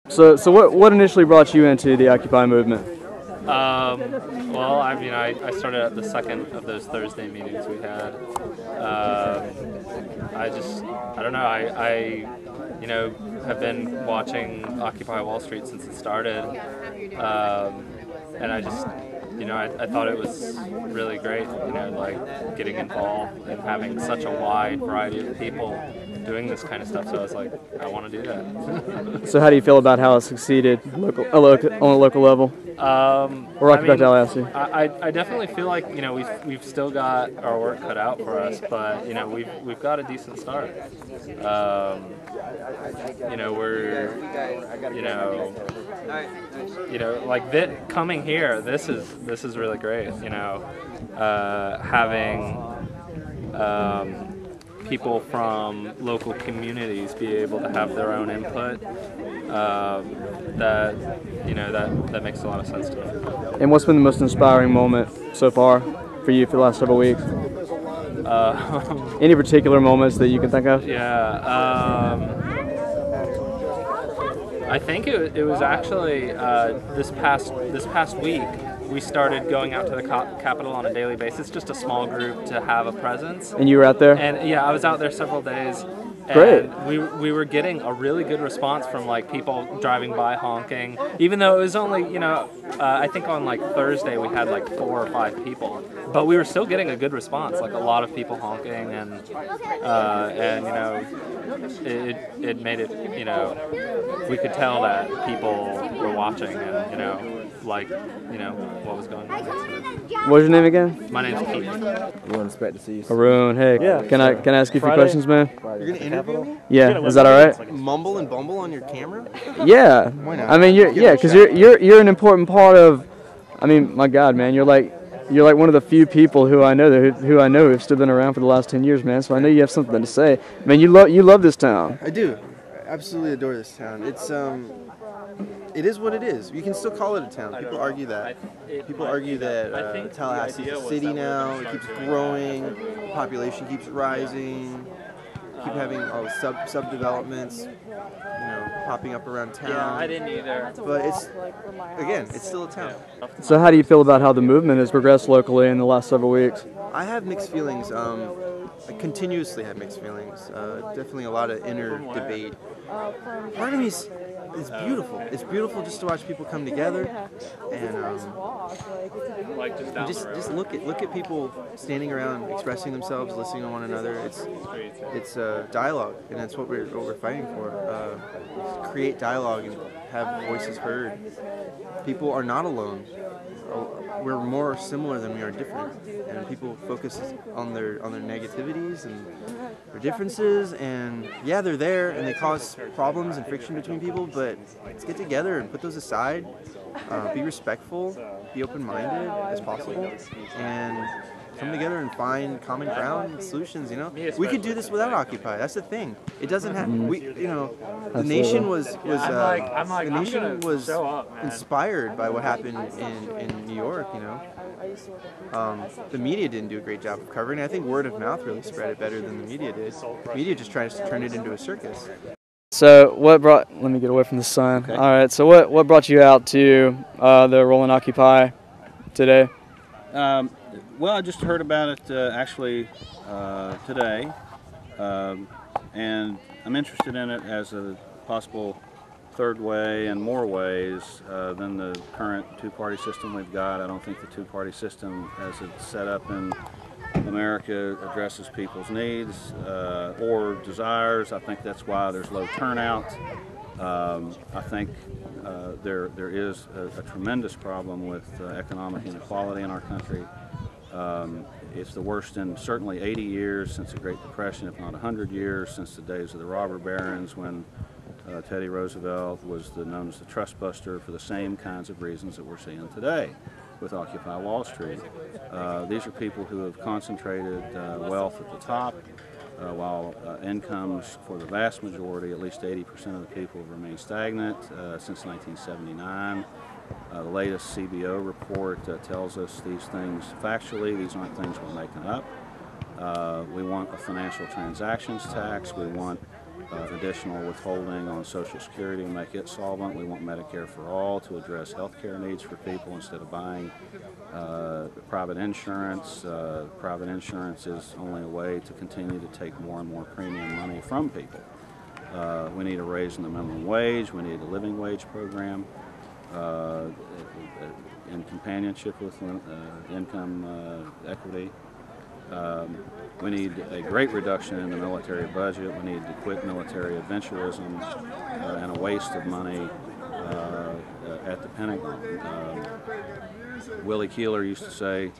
So what initially brought you into the Occupy movement? Well, I mean, I started at the second of those Thursday meetings we had. I don't know, I have been watching Occupy Wall Street since it started, and I thought it was really great, like getting involved and having such a wide variety of people doing this kind of stuff. So I was like, I want to do that. So how do you feel about how it succeeded on a local level? Or Occupy Tallahassee? I definitely feel like we've still got our work cut out for us, but we've got a decent start. We're like coming here. This is really great. Having people from local communities be able to have their own input. That makes a lot of sense to me. And what's been the most inspiring moment so far for you for the last several weeks? Any particular moments that you can think of? Yeah. I think it was actually this past week we started going out to the Capitol on a daily basis, just a small group to have a presence. And you were out there? And yeah, I was out there several days. Great. And we were getting a really good response from like people driving by honking, even though it was only I think on like Thursday we had like 4 or 5 people, but we were still getting a good response, like a lot of people honking, and it made it, we could tell that people were watching and what was going on. What was your name again? My name's Keith. We wouldn't expect to see you. Arun, hey, Yeah, can I ask you a few questions, man? You're gonna interview me? Yeah, is that all right? Mumble and bumble on your camera? Yeah. Why not? I mean, because you're an important part of. I mean, my God, man, you're like one of the few people who I know who've still been around for the last 10 years, man. So I know you have something to say. Man, you love this town. I do. I absolutely adore this town. It is what it is. You can still call it a town. People argue that. People argue that Tallahassee is a city now. It keeps growing. Population keeps rising. Keep having all the subdevelopments, popping up around town. Yeah, I didn't either. But it's still a town. So how do you feel about how the movement has progressed locally in the last several weeks? I have mixed feelings. I continuously have mixed feelings. Definitely a lot of inner debate. Part of me is beautiful. It's beautiful just to watch people come together, and just look at people standing around, expressing themselves, listening to one another. It's dialogue, and that's what we're fighting for. Create dialogue and have voices heard. People are not alone. We're more similar than we are different, and people focus on their negativities and their differences, and yeah, they're there and they cause problems and friction between people, but let's get together and put those aside, be respectful, be open-minded as possible, and come together and find common ground and solutions. We could do this without Occupy. That's the thing. It doesn't have. The nation was inspired by what happened in New York. The media didn't do a great job of covering it. I think word of mouth really spread it better than the media did. The media just tries to turn it into a circus. So let me get away from the sun. Okay. All right. So what brought you out to the Rolling Occupy today? Well, I just heard about it actually today, and I'm interested in it as a possible third way and more ways than the current two-party system we've got. I don't think the two-party system as it's set up in America addresses people's needs or desires. I think that's why there's low turnout. I think there is a tremendous problem with economic inequality in our country. It's the worst in certainly 80 years since the Great Depression, if not 100 years since the days of the robber barons, when Teddy Roosevelt was known as the trust buster for the same kinds of reasons that we're seeing today with Occupy Wall Street. These are people who have concentrated wealth at the top, while incomes for the vast majority, at least 80% of the people, have remained stagnant since 1979. The latest CBO report tells us these things factually. These aren't things we're making up. We want a financial transactions tax. We want additional withholding on Social Security to make it solvent. We want Medicare for all to address health care needs for people instead of buying private insurance. Private insurance is only a way to continue to take more and more premium money from people. We need a raise in the minimum wage. We need a living wage program in companionship with income equity. We need a great reduction in the military budget. We need to quit military adventurism and a waste of money at the Pentagon. Willie Keeler used to say,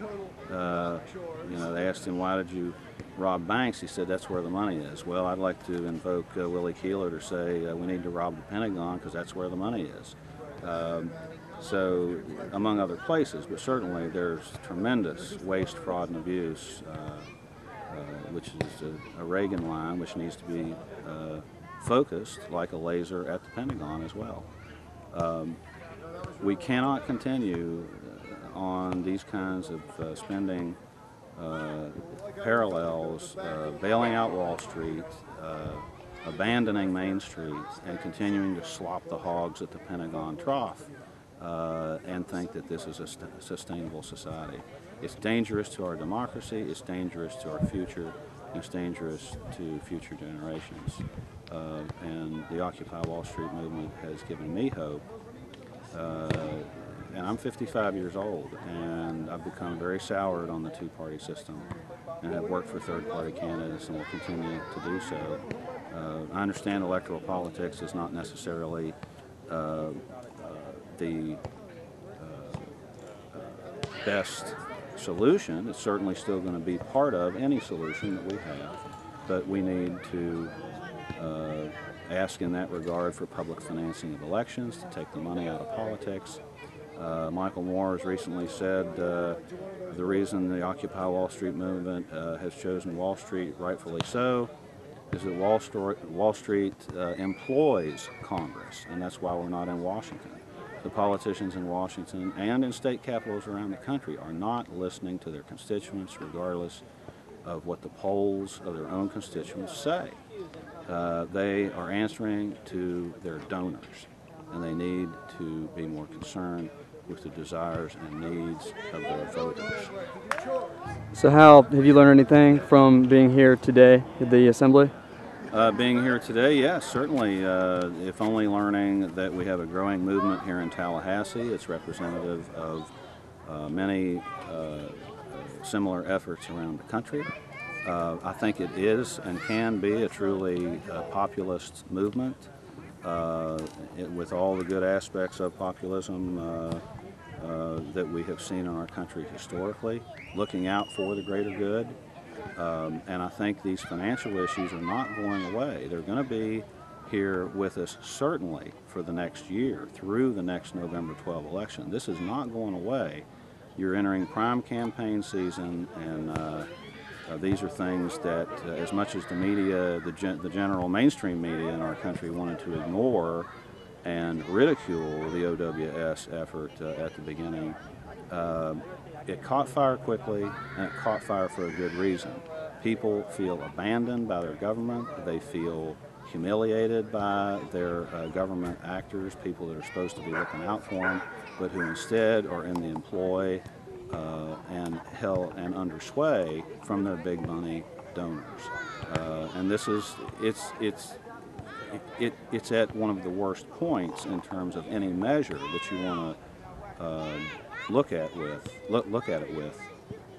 they asked him, why did you rob banks? He said, that's where the money is. Well, I'd like to invoke Willie Keeler to say we need to rob the Pentagon because that's where the money is. So, among other places, but certainly there's tremendous waste, fraud, and abuse, which is a Reagan line, which needs to be focused like a laser at the Pentagon as well. We cannot continue on these kinds of spending parallels, bailing out Wall Street, abandoning Main Street, and continuing to slop the hogs at the Pentagon trough and think that this is a sustainable society. It's dangerous to our democracy, it's dangerous to our future, it's dangerous to future generations. And the Occupy Wall Street movement has given me hope. And I'm 55 years old, and I've become very soured on the two-party system, and have worked for third-party candidates and will continue to do so. I understand electoral politics is not necessarily the best solution. It's certainly still going to be part of any solution that we have, but we need to ask in that regard for public financing of elections, to take the money out of politics. Michael Moore has recently said the reason the Occupy Wall Street movement has chosen Wall Street, rightfully so, is that Wall Street employs Congress, and that's why we're not in Washington. The politicians in Washington and in state capitals around the country are not listening to their constituents, regardless of what the polls of their own constituents say. They are answering to their donors, and they need to be more concerned with the desires and needs of their voters. So Hal, have you learned anything from being here today at the Assembly? Being here today, yes, certainly. If only learning that we have a growing movement here in Tallahassee. It's representative of many similar efforts around the country. I think it is and can be a truly populist movement with all the good aspects of populism that we have seen in our country historically, looking out for the greater good. And I think these financial issues are not going away. They're going to be here with us certainly for the next year, through the next November 12 election. This is not going away. You're entering prime campaign season, and these are things that, as much as the media, the general mainstream media in our country wanted to ignore and ridicule the OWS effort at the beginning, it caught fire quickly, and it caught fire for a good reason. People feel abandoned by their government. They feel humiliated by their government actors, people that are supposed to be looking out for them, but who instead are in the employ and held and under sway from their big money donors. And this is it's at one of the worst points in terms of any measure that you want to look at it with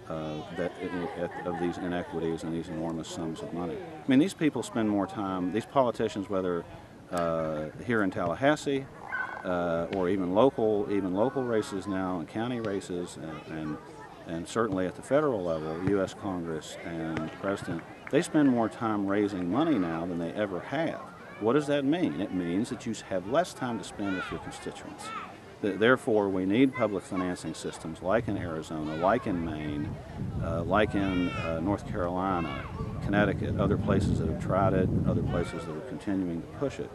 of these inequities and these enormous sums of money. I mean, these people spend more time, these politicians, whether here in Tallahassee or even local races now and county races and certainly at the federal level, U.S. Congress and President, they spend more time raising money now than they ever have. What does that mean? It means that you have less time to spend with your constituents. Therefore, we need public financing systems like in Arizona, like in Maine, like in North Carolina, Connecticut, other places that have tried it, other places that are continuing to push it.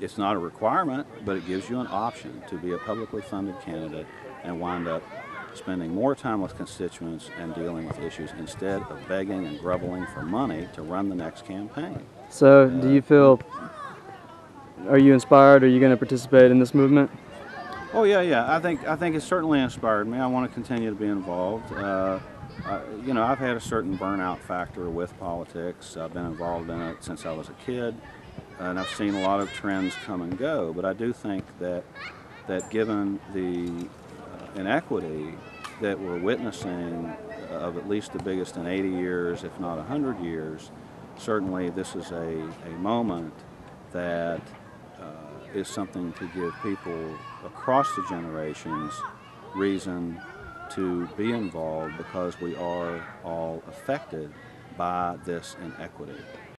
It's not a requirement, but it gives you an option to be a publicly funded candidate and wind up spending more time with constituents and dealing with issues instead of begging and groveling for money to run the next campaign. So, do you feel? Are you inspired? Are you going to participate in this movement? Oh yeah. I think it's certainly inspired me. I want to continue to be involved. You know, I've had a certain burnout factor with politics. I've been involved in it since I was a kid, and I've seen a lot of trends come and go. But I do think that given the inequity that we're witnessing of at least the biggest in 80 years, if not 100 years, certainly this is a moment that is something to give people across the generations reason to be involved, because we are all affected by this inequity.